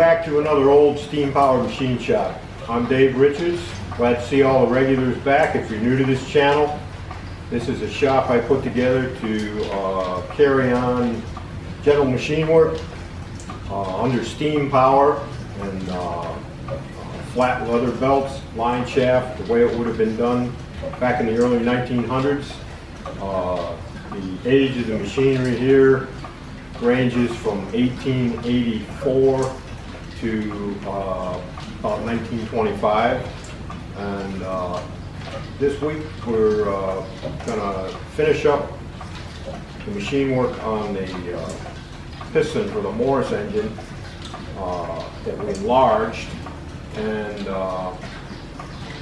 back to another old steam-powered machine shop. I'm Dave Richards. Glad to see all the regulars back. If you're new to this channel, this is a shop I put together to carry on general machine work under steam power and flat leather belts, line shaft, the way it would have been done back in the early 1900s. The age of the machinery here ranges from 1884 to about 1925, and this week we're going to finish up the machine work on the piston for the Morris engine that we enlarged, and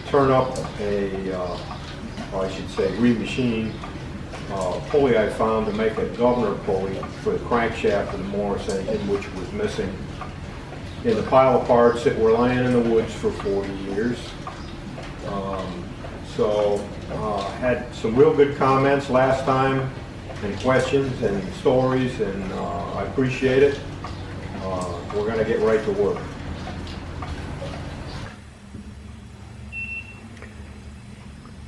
turn up a, or I should say remachine pulley I found to make a governor pulley for the crankshaft of the Morris engine, which was missing in the pile of parts that were laying in the woods for 40 years. Had some real good comments last time, and questions and stories, and I appreciate it. We're going to get right to work.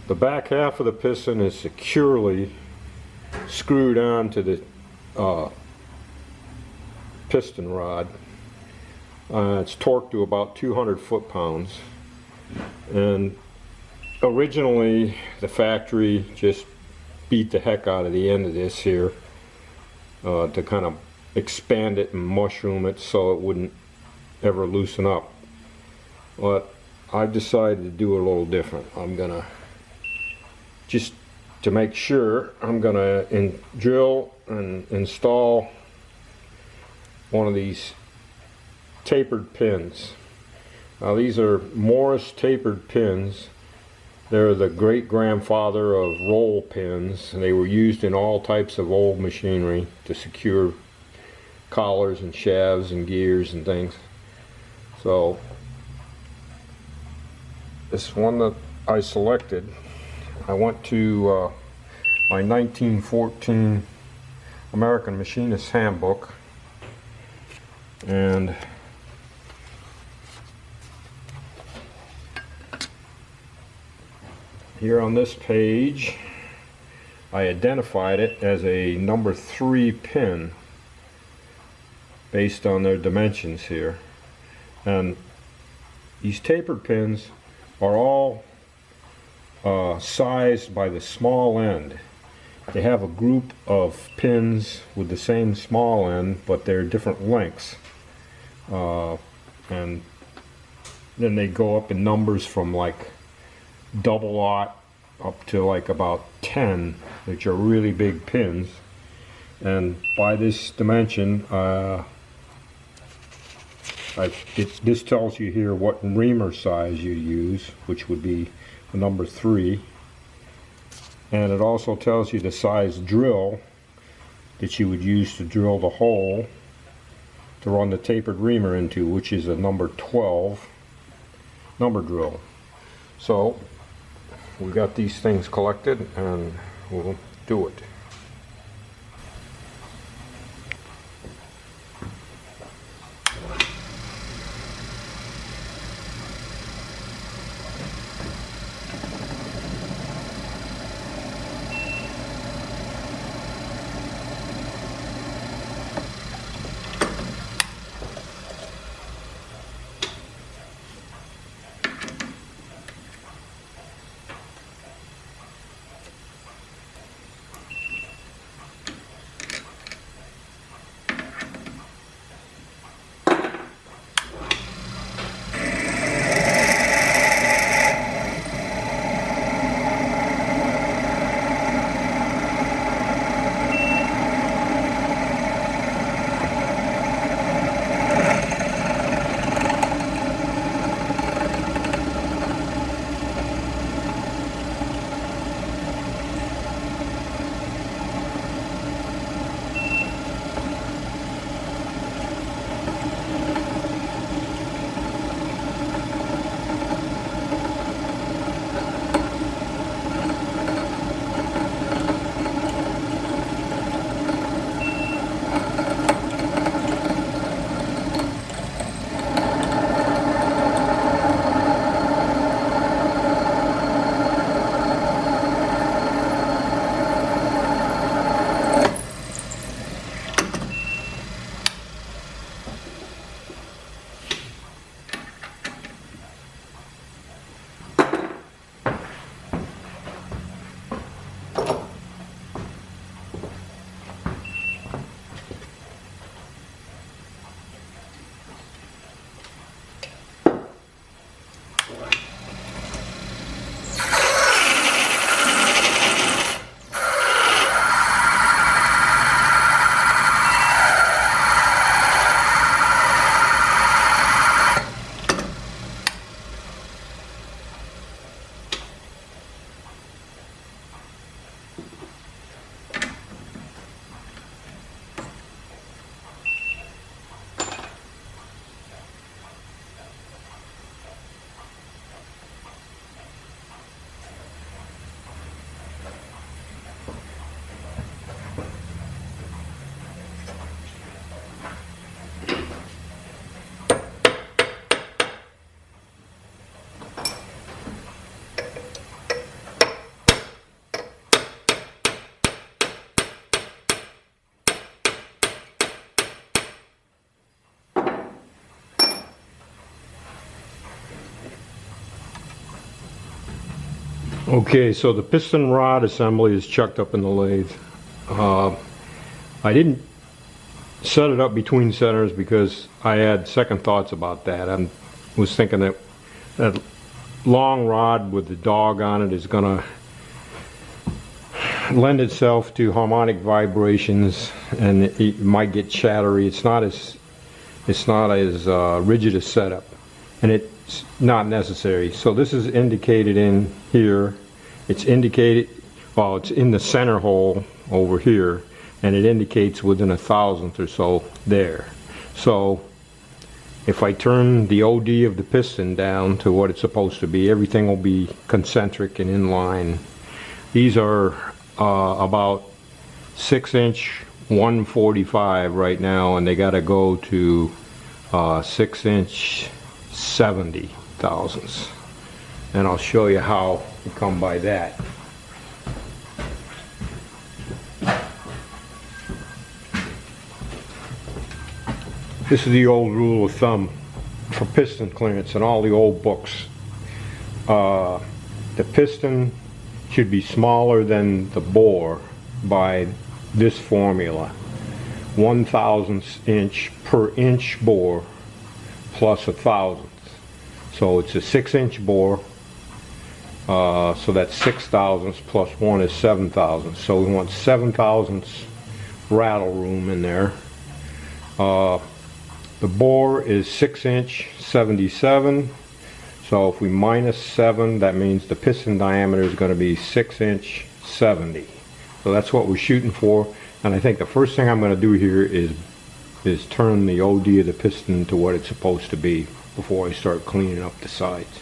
The back half of the piston is securely screwed on to the piston rod. It's torqued to about 200 foot-pounds, and originally the factory just beat the heck out of the end of this here to kind of expand it and mushroom it so it wouldn't ever loosen up. But I've decided to do it a little different. I'm gonna, just to make sure, I'm gonna drill and install one of these tapered pins. Now these are Morris tapered pins. They're the great grandfather of roll pins, and they were used in all types of old machinery to secure collars and shafts and gears and things. So this one that I selected, I went to my 1914 American Machinist Handbook, and here on this page I identified it as a number 3 pin based on their dimensions here. And these tapered pins are all sized by the small end. They have a group of pins with the same small end, but they're different lengths, and then they go up in numbers from like double aught up to like about 10, which are really big pins. And by this dimension, this tells you here what reamer size you use, which would be the number 3, and it also tells you the size drill that you would use to drill the hole to run the tapered reamer into, which is a number 12 number drill. So we got these things collected, and we'll do it. Okay, so the piston rod assembly is chucked up in the lathe. I didn't set it up between centers because I had second thoughts about that. I was thinking that that long rod with the dog on it is going to lend itself to harmonic vibrations, and it might get chattery. It's not as rigid a setup, and it's not necessary. So this is indicated in here. It's indicated, well, it's in the center hole over here, and it indicates within 1,000th or so there. So if I turn the OD of the piston down to what it's supposed to be, everything will be concentric and in line. These are about 6-inch 145 right now, and they got to go to 6-inch 70 thousandths, and I'll show you how you come by that. This is the old rule of thumb for piston clearance in all the old books. The piston should be smaller than the bore by this formula: 1/1000th inch per inch bore plus 1,000th. So it's a 6-inch bore, so that's 6 thousandths plus 1 is 7 thousandths. So we want 7 thousandths rattle room in there. The bore is 6-inch 77. So if we minus 7, that means the piston diameter is going to be 6-inch 70. So that's what we're shooting for. And I think the first thing I'm going to do here is turn the OD of the piston to what it's supposed to be before I start cleaning up the sides.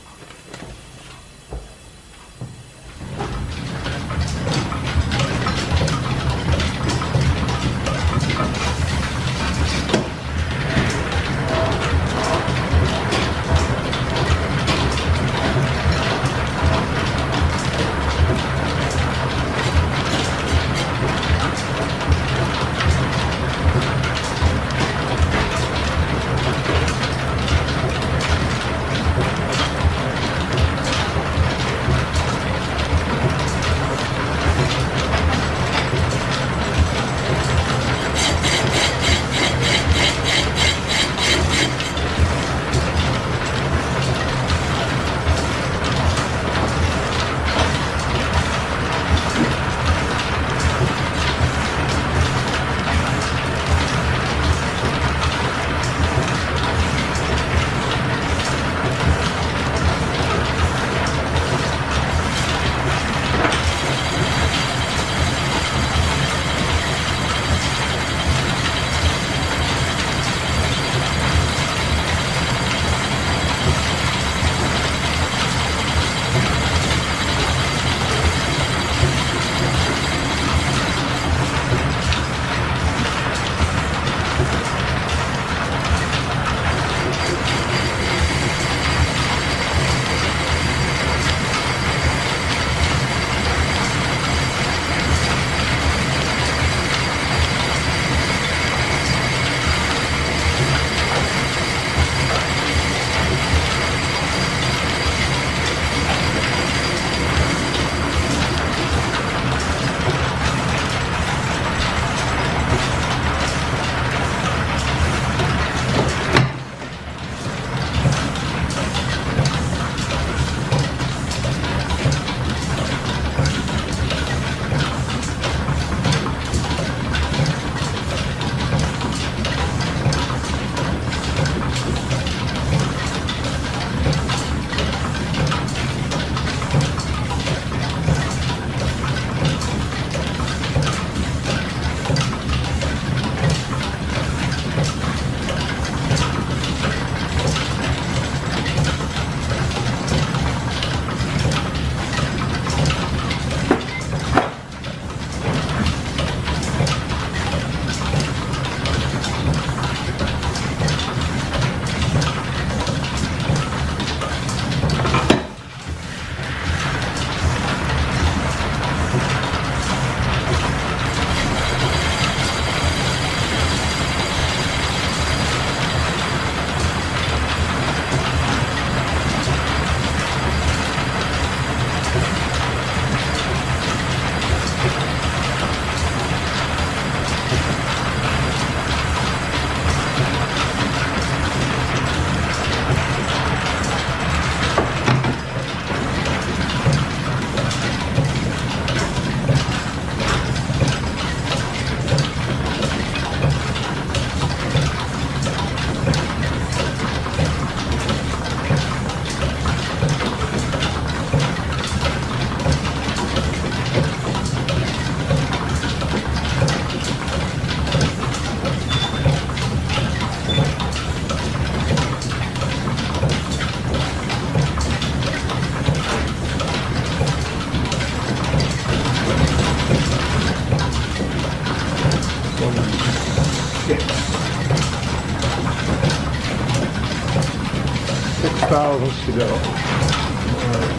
6 thousandths to go. All right.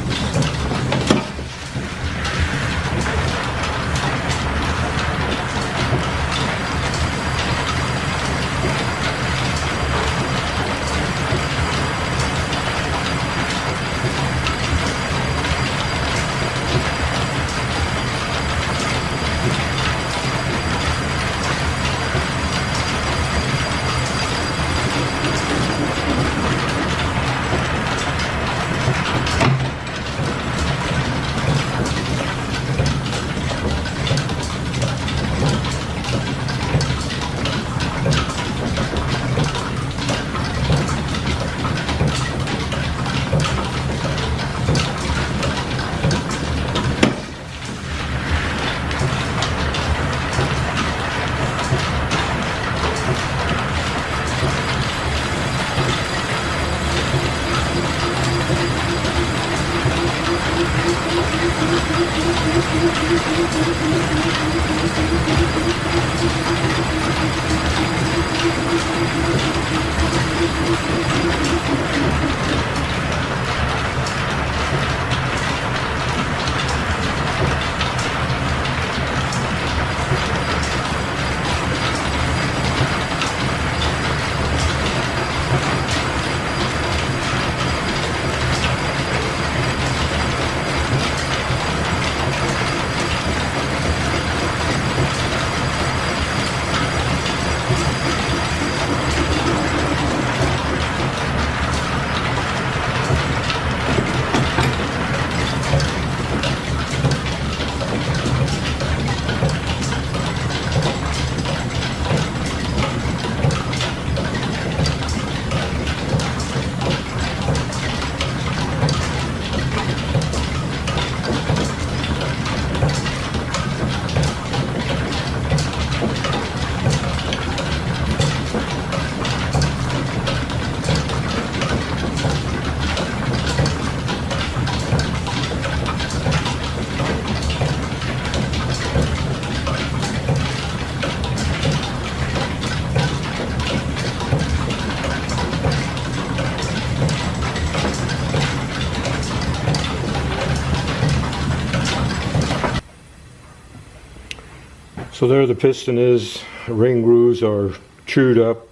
So there the piston is. The ring grooves are trued up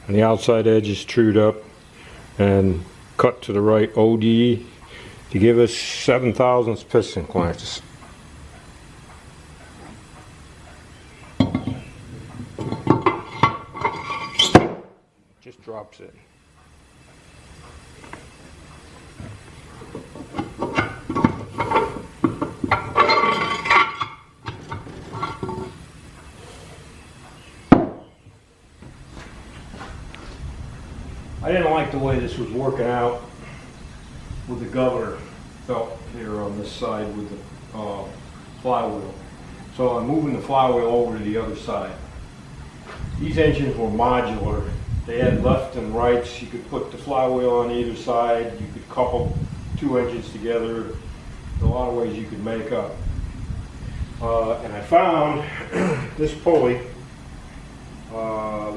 and the outside edge is trued up and cut to the right OD to give us 7 thousandths piston clearance. Just drops it. I didn't like the way this was working out with the governor belt here on this side with the flywheel. So I'm moving the flywheel over to the other side. These engines were modular. They had left and rights. You could put the flywheel on either side. You could couple 2 engines together. There's a lot of ways you could make up. And I found this pulley,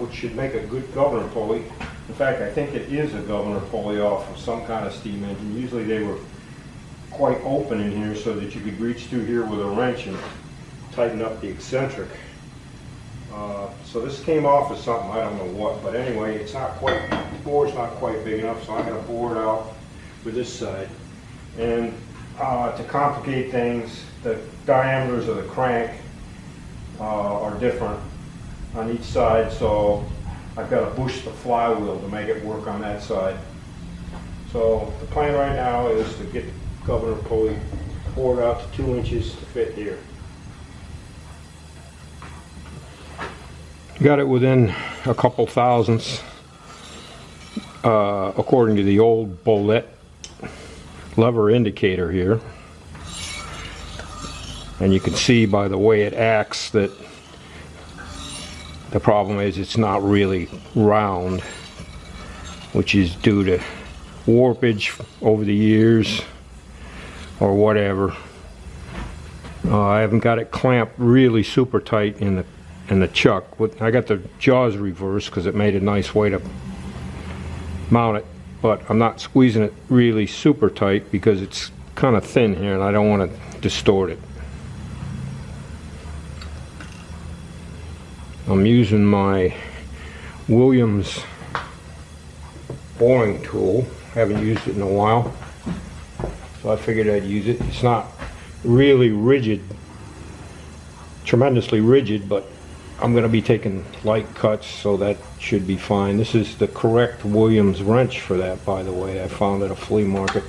which should make a good governor pulley. In fact, I think it is a governor pulley off of some kind of steam engine. Usually they were quite open in here so that you could reach through here with a wrench and tighten up the eccentric. So this came off of something, I don't know what, but anyway, it's not quite, the bore's not quite big enough, so I'm going to bore it out with this side. And to complicate things, the diameters of the crank are different on each side, so I've got to bush the flywheel to make it work on that side. So the plan right now is to get the governor pulley bored out to 2 inches to fit here. Got it within a couple thousandths according to the old bullet lever indicator here. And you can see by the way it acts that the problem is it's not really round, which is due to warpage over the years or whatever. I haven't got it clamped really super tight in the and the chuck. I got the jaws reversed because it made a nice way to mount it, but I'm not squeezing it really super tight because it's kind of thin here and I don't want to distort it. I'm using my Williams boring tool. Haven't used it in a while, so I figured I'd use it. It's not really rigid, tremendously rigid, but I'm going to be taking light cuts, so that should be fine. This is the correct Williams wrench for that, by the way. I found at a flea market.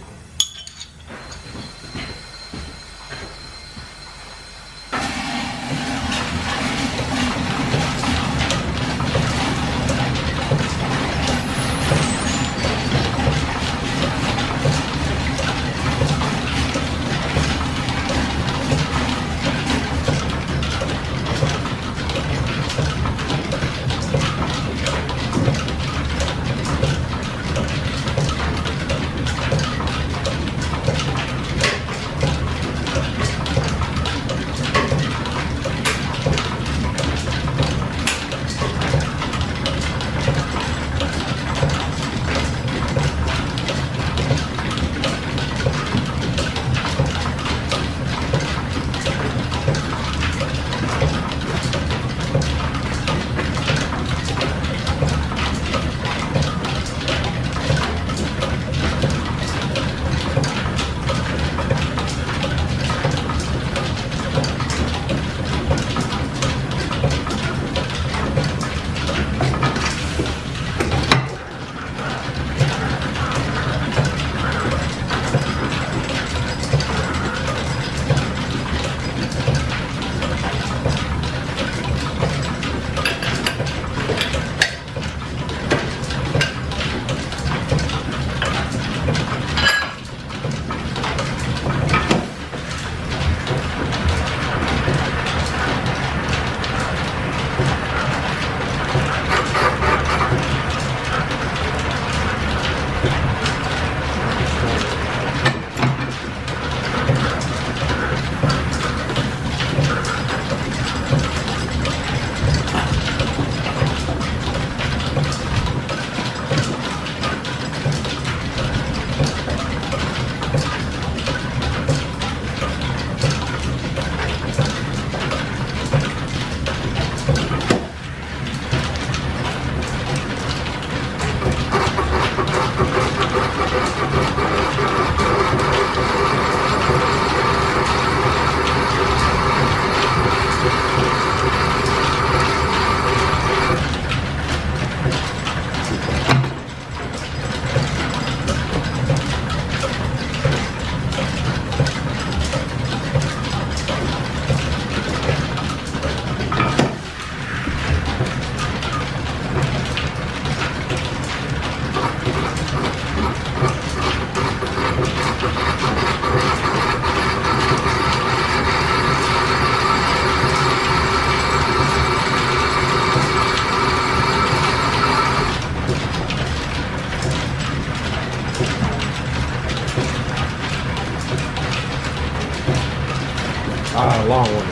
A long one.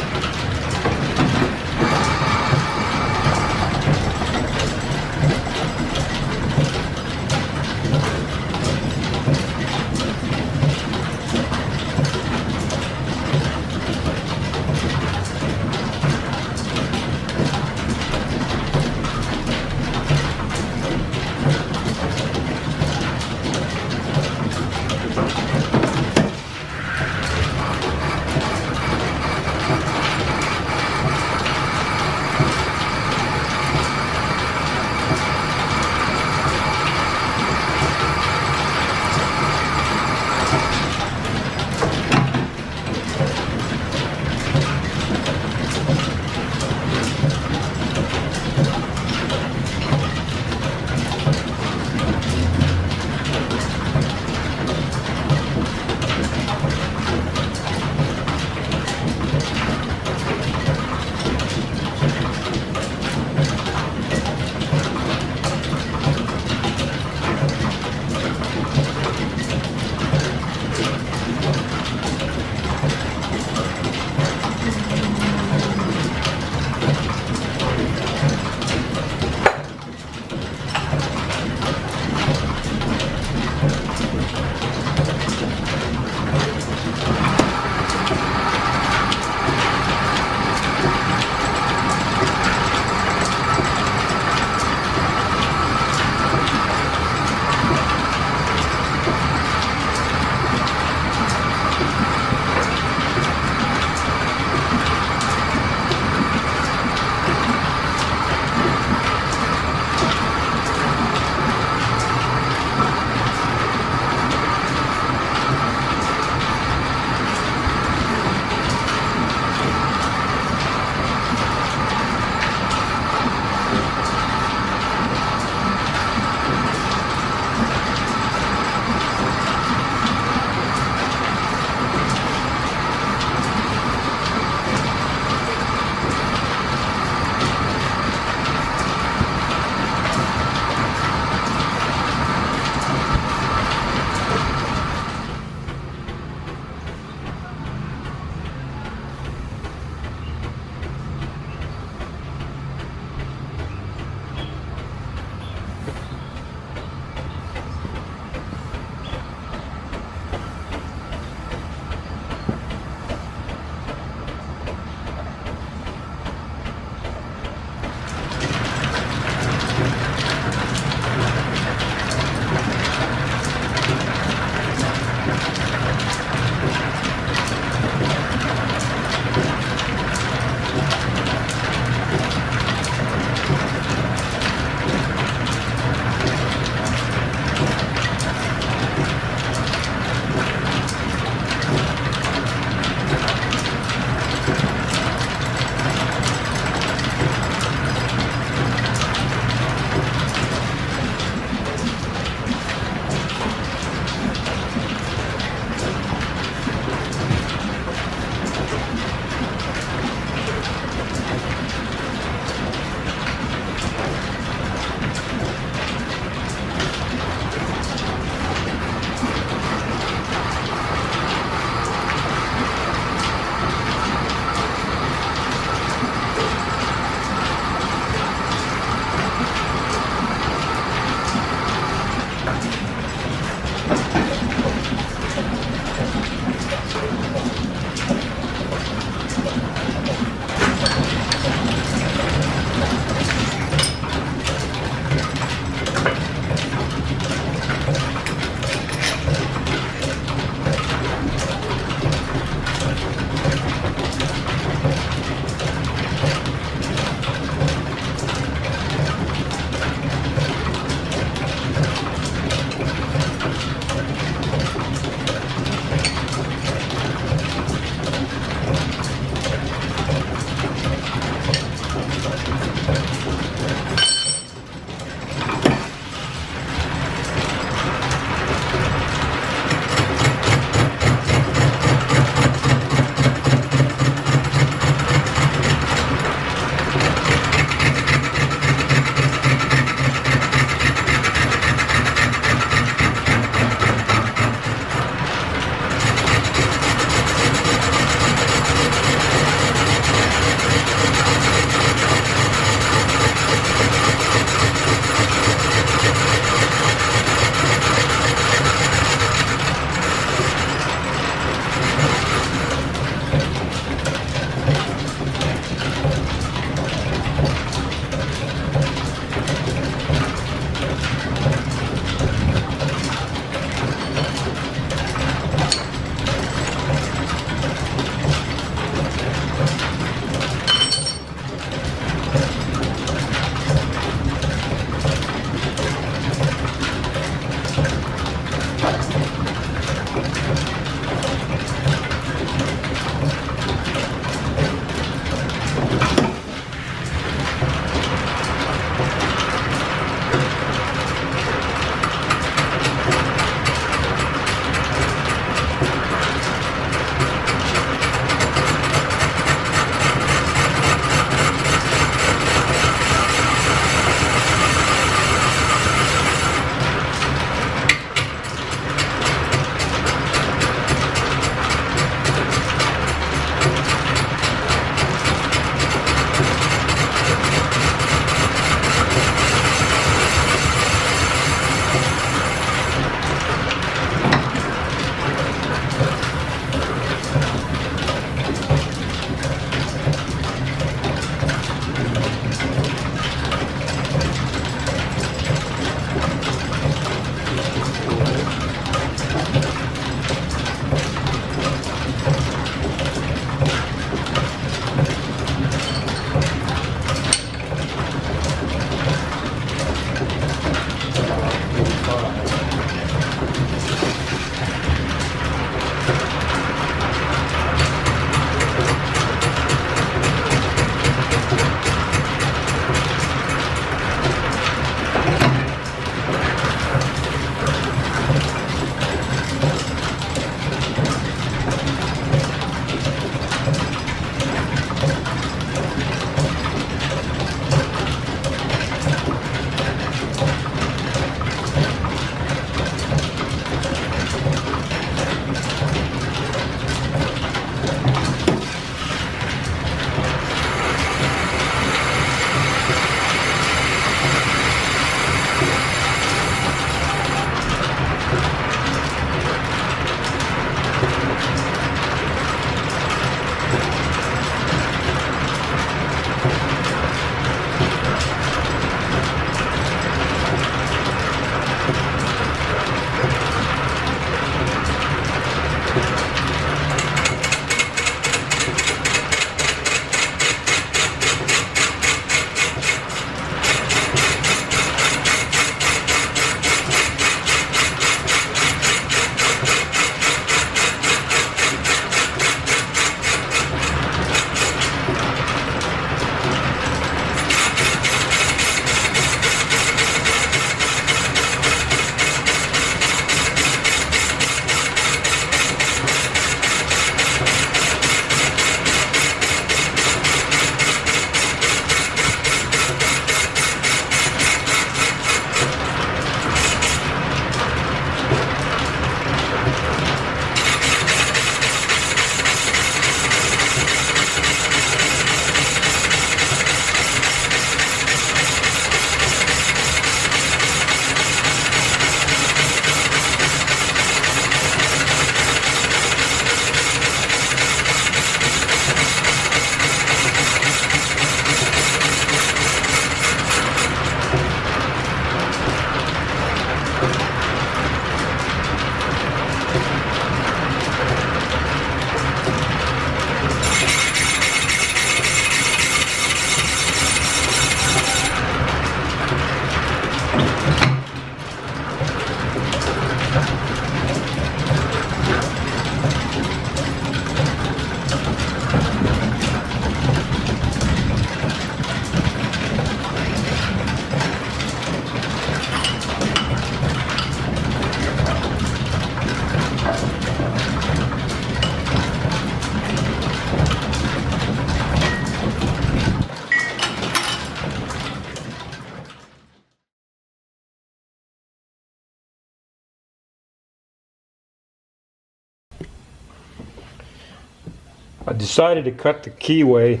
I decided to cut the keyway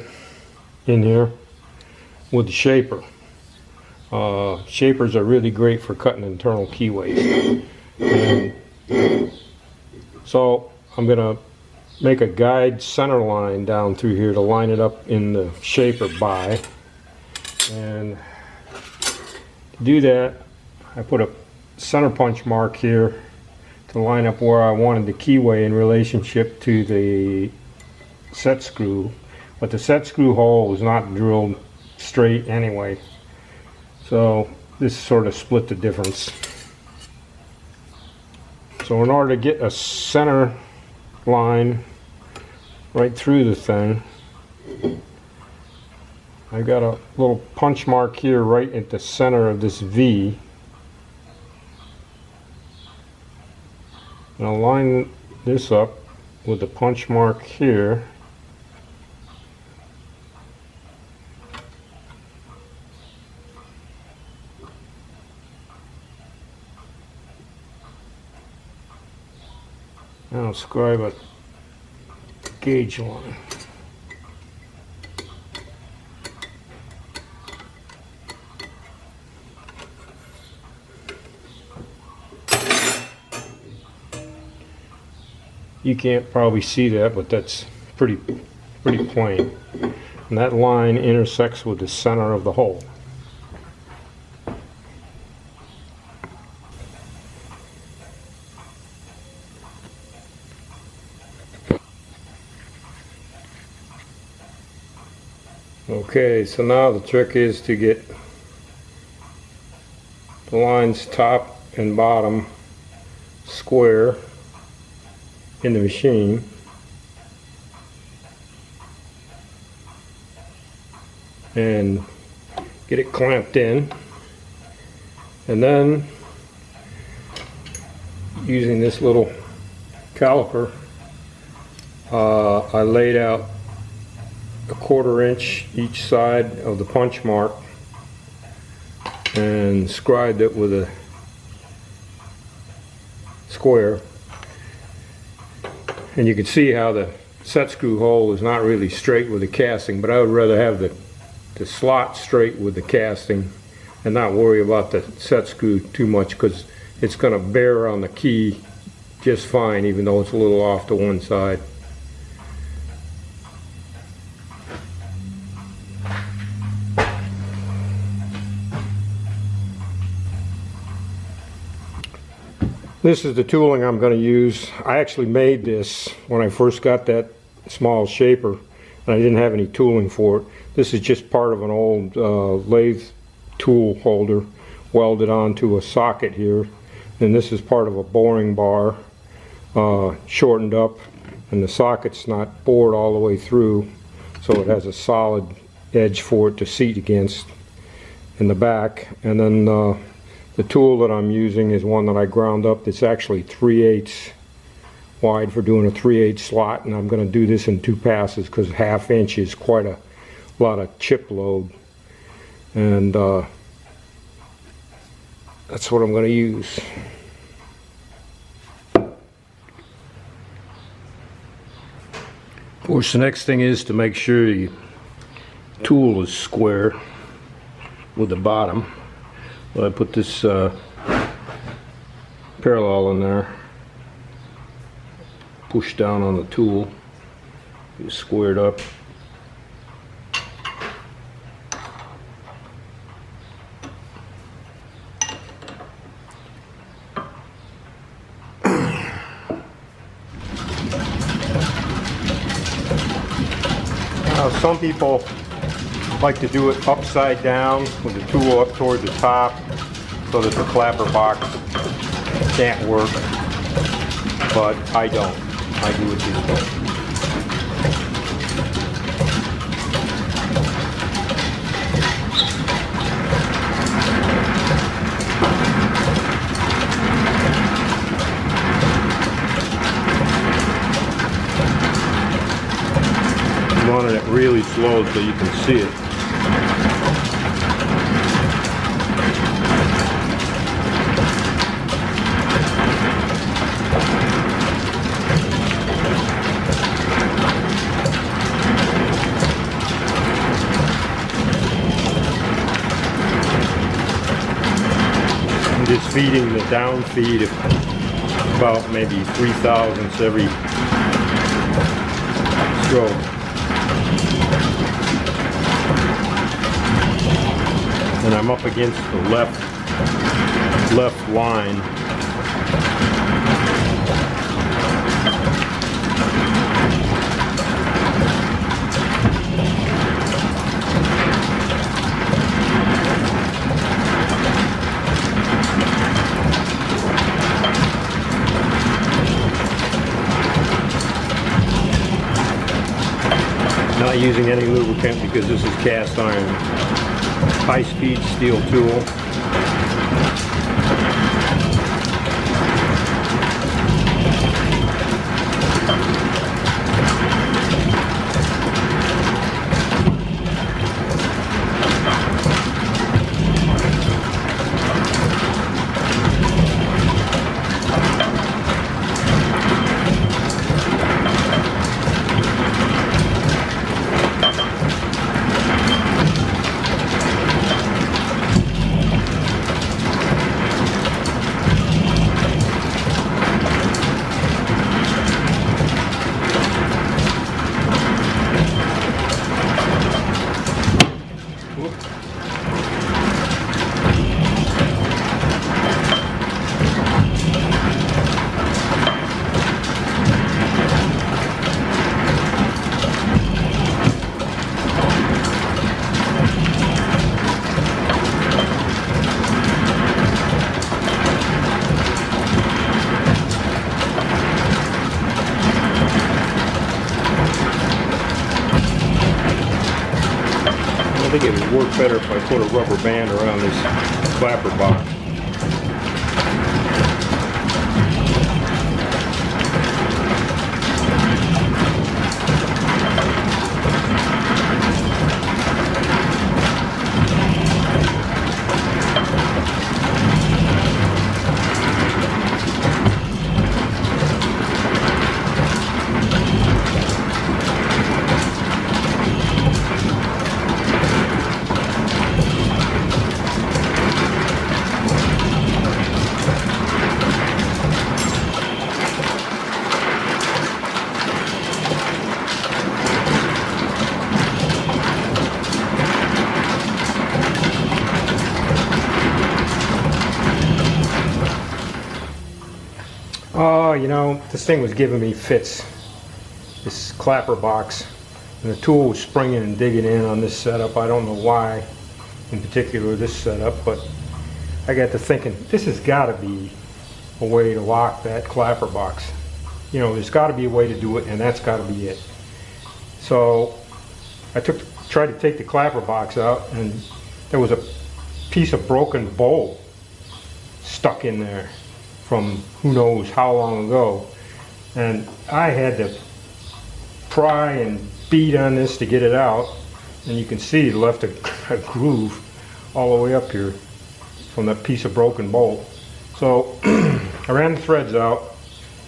in here with the shaper. Shapers are really great for cutting internal keyways. And so I'm going to make a guide center line down through here to line it up in the shaper by. And to do that, I put a center punch mark here to line up where I wanted the keyway in relationship to the set screw, but the set screw hole is not drilled straight anyway, so this sort of split the difference. So in order to get a center line right through the thing, I've got a little punch mark here right at the center of this V, and I'll line this up with the punch mark here. I'll scribe a gauge line. You can't probably see that, but that's pretty plain. And that line intersects with the center of the hole. Okay, so now the trick is to get the lines top and bottom square in the machine. And get it clamped in, and then using this little caliper, I laid out a 1/4 inch each side of the punch mark and scribed it with a square. And you can see how the set screw hole is not really straight with the casting, but I would rather have the slot straight with the casting and not worry about the set screw too much, because it's going to bear on the key just fine even though it's a little off to one side. This is the tooling I'm going to use. I actually made this when I first got that small shaper, and I didn't have any tooling for it. This is just part of an old lathe tool holder welded onto a socket here, and this is part of a boring bar shortened up, and the socket's not bored all the way through, so it has a solid edge for it to seat against in the back. And then the tool that I'm using is one that I ground up. It's actually 3/8 wide for doing a 3/8 slot, and I'm going to do this in 2 passes because 1/2 inch is quite a lot of chip load, and that's what I'm going to use. Of course, the next thing is to make sure the tool is square with the bottom. Well, I put this parallel in there, push down on the tool, get it squared up. Now, some people like to do it upside down with the tool up toward the top so that the clapper box can't work, but I don't. I do it this way. I'm running it really slow so you can see it. I'm just feeding the down feed about maybe 3 thousandths every stroke. And I'm up against the left line. Not using any lubricant because this is cast iron. High-speed steel tool. I think it would work better if I put a rubber band around this clapper box. Oh, you know, this thing was giving me fits, this clapper box, and the tool was springing and digging in on this setup. I don't know why, in particular this setup, but I got to thinking, this has got to be a way to lock that clapper box. You know, there's got to be a way to do it, and that's got to be it. So I tried to take the clapper box out, and there was a piece of broken bolt stuck in there from who knows how long ago, and I had to pry and beat on this to get it out, and you can see it left a groove all the way up here from that piece of broken bolt. So I ran the threads out,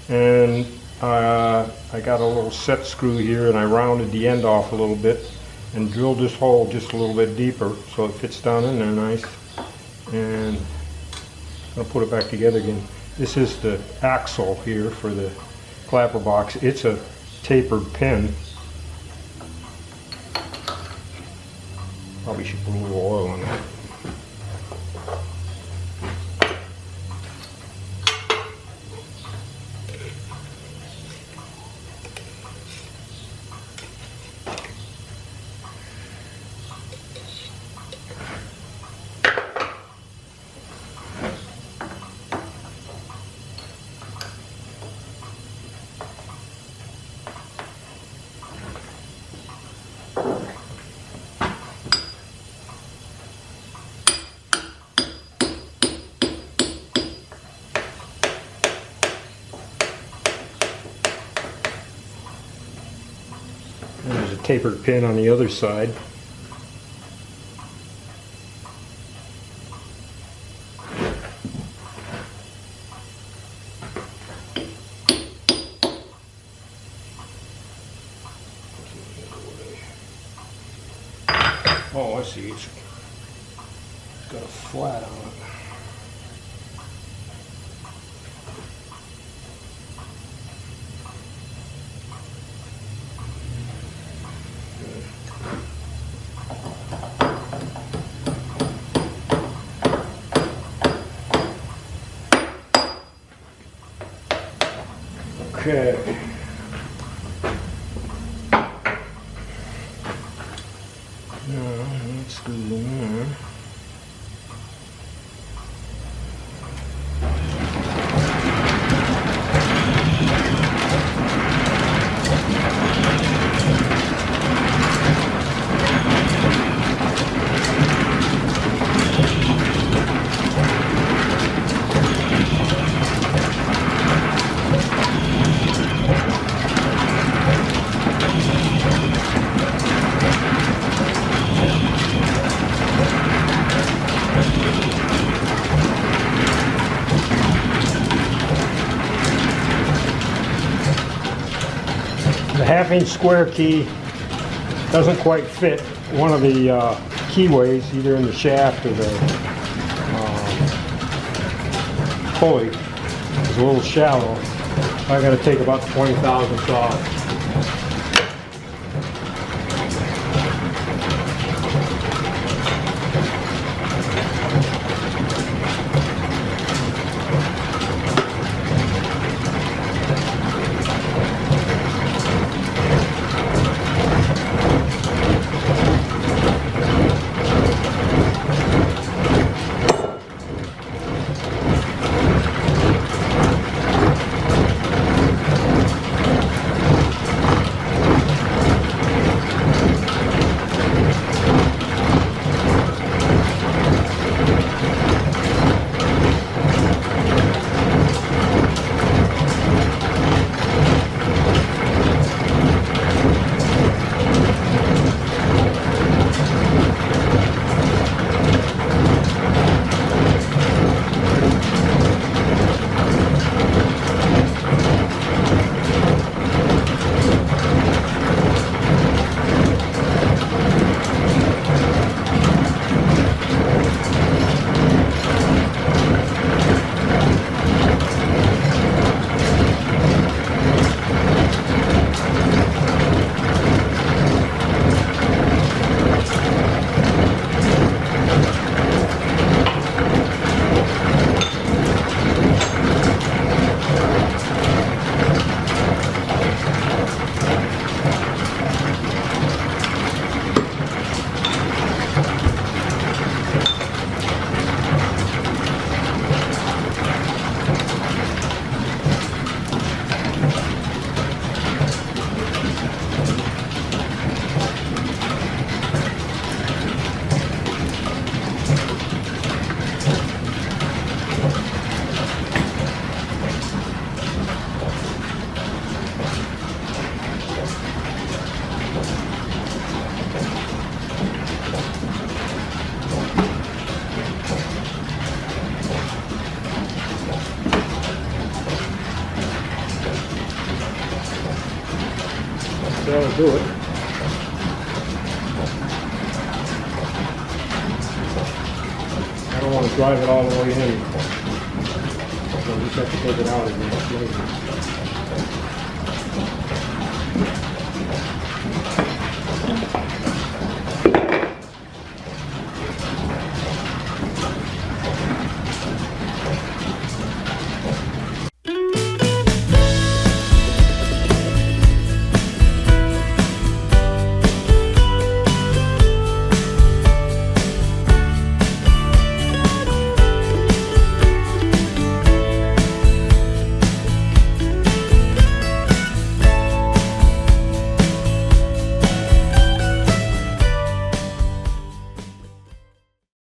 and I got a little set screw here, and I rounded the end off a little bit and drilled this hole just a little bit deeper so it fits down in there nice, and I'll put it back together again. This is the axle here for the clapper box. It's a tapered pin. Probably should put a little oil on that. There's a tapered pin on the other side. Oh, I see. It's got a flat on it. Okay. Now, let's do that. The 1/2 inch square key doesn't quite fit one of the keyways, either in the shaft or the pulley. It's a little shallow. I got to take about 20 thousandths off. That'll do it. I don't want to drive it all the way in. So I just have to take it out again later.